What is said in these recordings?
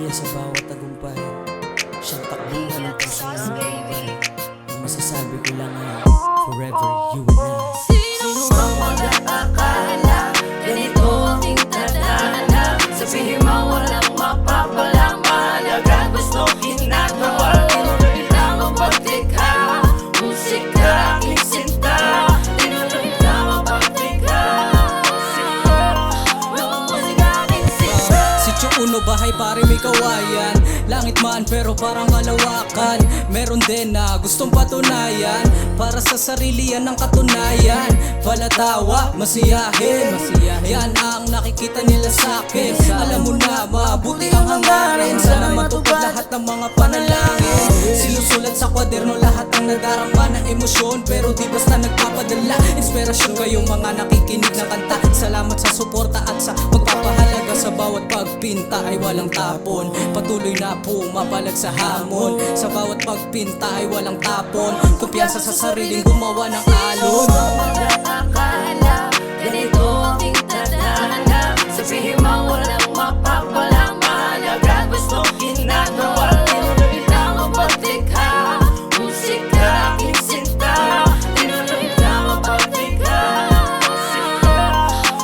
Maligaya sa bawat tagumpay. Siyang takbuhan ng personal. Ang masasabi ko lang ay forever you and I. Sino mang mag-aakala ganito ating tadhana? Sabihin mo walang mapapalang mahalaga. Gusto ginagawa, tinuloy lang ang pagtikha. Musika aking sinta, tinuloy lang ang pagtikha. Musika aking sinta. Sityo uno, bahay pare may kawayan. Langit man pero parang kalawakan. Meron din na gustong patunayan. Para sa sarili yan ang katunayan. Palatawa, masiyahin. Yan ang nakikita nila sa'kin. Alam mo na mabuti ang hangarin. Sana matupad lahat ng mga panalangin. Sinusulat sa kwaderno lahat ng nadarama na emosyon. Pero di basta nagpapadala. Inspirasyon kayong mga nakikinig na kanta. Salamat sa suporta at sa magpapahalaga. Sa bawat pagpinta ay walang tapon. Patuloy na pumapalag sa hamon. Sa bawat pagpinta ay walang tapon. Kumpiyansa sa sariling gumawa ng alon. Mag-aakala ganito ating tadhana. Sabihin mo walang mapapalang mahalaga. Gusto ginagawa, tinuloy lang ang pagtikha. Musika aking sinta, tinuloy lang ang pagtikha.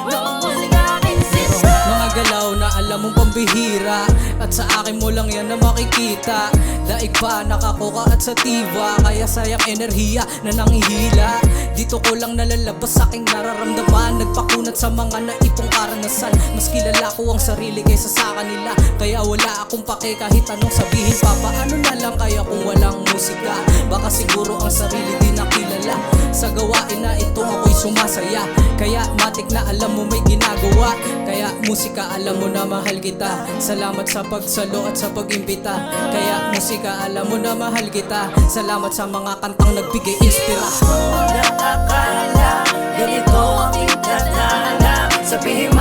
Musika aking sinta. Mga galaw na alam mong pambihira. At sa akin mo lang yan na makikita. Daig pa nakakuka at sativa. Kaya sayang enerhiya na nangihila. Dito ko lang nalalabas sa aking nararamdaman. Nagpakunat sa mga naipong karanasan. Mas kilala ko ang sarili kaysa sa kanila. Kaya wala akong pake kahit anong sabihin pa. Paano na lang kaya kung walang musika? Baka siguro ang sarili di nakilala. Sa gawain na ito ako'y sumasaya. Kaya matik na alam mo may ginagawa. Kaya musika alam mo na mahal kita. Salamat sa pagsalo at sa pag-imbita. Kaya musika alam mo na mahal kita. Salamat sa mga kantang nagbigay inspira. Mag-aakala ganito ating tadhana. Sabihin mo